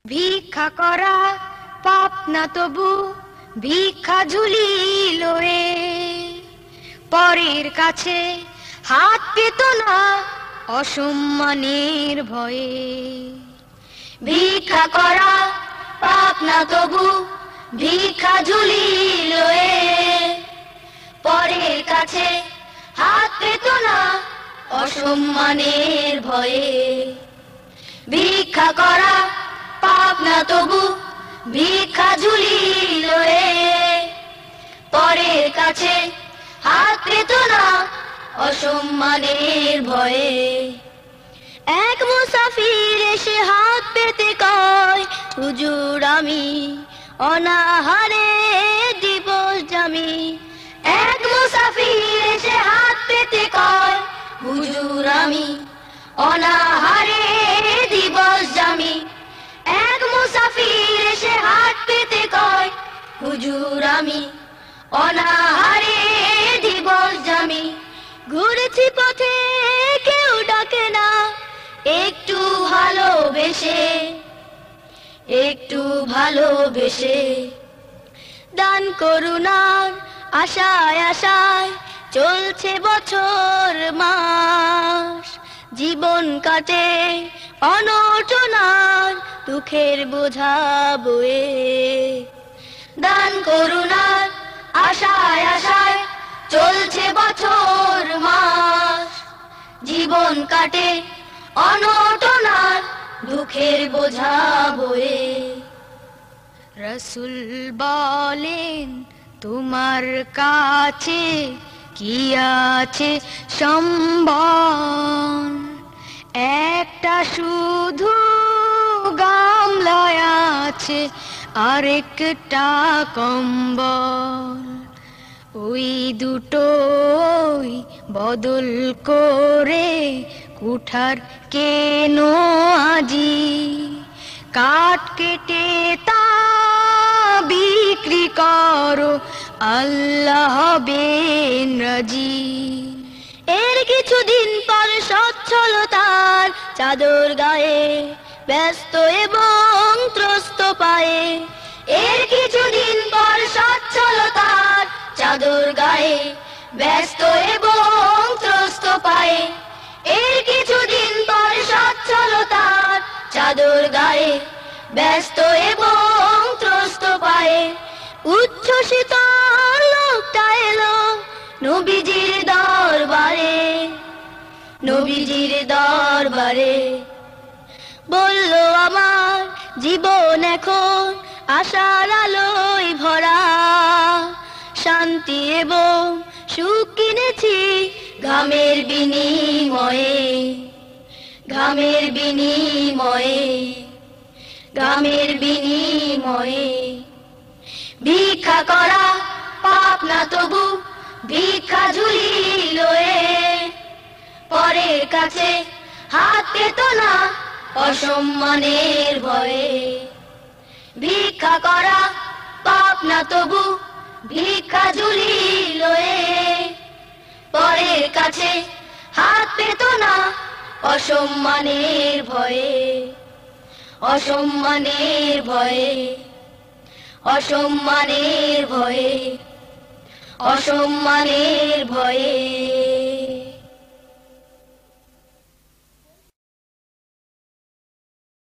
ভিক্ষা করা পাপ না তবু ভিক্ষা ঝুলি লয়ে পরের কাছে হাত পেত না অসম্মানের ভয়ে। ভিক্ষা করা পাপ না তবু ভিক্ষা ঝুলি লয়ে পরের কাছে হাত পেত না অসম্মানের ভয়ে। ভিক্ষা করা পাপ না তবু ভিক্ষা ঝুলি লয়ে পরের কাছে হাত পেত না অসম্মানের ভয়ে। এক মুসাফির এসে হাত পেতে কয়, হুজুর আমি অনাহারে দিবস জামি। এক মুসাফির এসে হাত পেতে কয়, হুজুর আমি অনাহারে দিবস জামি। এক মুসাফির এসে হাত পেতে কয়, হুজুর আমি অনাহারে দিবস জামি। ঘুরেছি পথে কেউ ডাকে না, একটু ভালোবেসে একটু ভালোবেসে দান করুণার আশায় আশায় চলছে বছর মাস। জীবন কাটে অনটনার দুঃখের বোঝা বয়ে। দান করুণার আশায় আশায় চলছে বছর মাস। জীবন কাটে অনটনার দুঃখের বোঝা বয়ে। রসুল বলেন তোমার কাছে কি আছে সম্বল? একটা শুধু গামলায় আছে আরেকটা কম্বল। ওই দুটোই বদল করে কুঠার কেন আজি। কাঠ কেটে তা বিক্রি করো, আল্লাহ হবেন রাজি। এর কিছুদিন পর সচ্ছলতার চাদর গায়ে ব্যস্ত এবং ত্রস্ত পায়ে। এর কিছুদিন পর সচ্ছলতার চাদর গায়ে ব্যস্ত এবং ত্রস্ত পায়ে। এর কিছুদিন পর সচ্ছলতার চাদর গায়ে ব্যস্ত এবং ত্রস্ত পায়ে। উচ্ছ্বসিত লোকটা এলো নবীজির দরবারে, নবীজির দরবারে। বলল আমার জীবন এখন আশার আলোয় ভরা। শান্তি এবং সুখ কিনেছি ঘামের বিনিময়ে, ঘামের বিনিময়ে, ঘামের বিনিময়ে। ভিক্ষা করা পাপ না তবু ভিক্ষা ঝুলি লয়ে পরের কাছে হাত পেত না অসম্মানের ভয়ে। ভিক্ষা করা পাপ না তবু ভিক্ষা ঝুলি লয়ে পরের কাছে হাত পেত না অসম্মানের ভয়ে, অসম্মানের ভয়ে, অসম্মানের ভয়ে, অসম্মানের ভয়ে।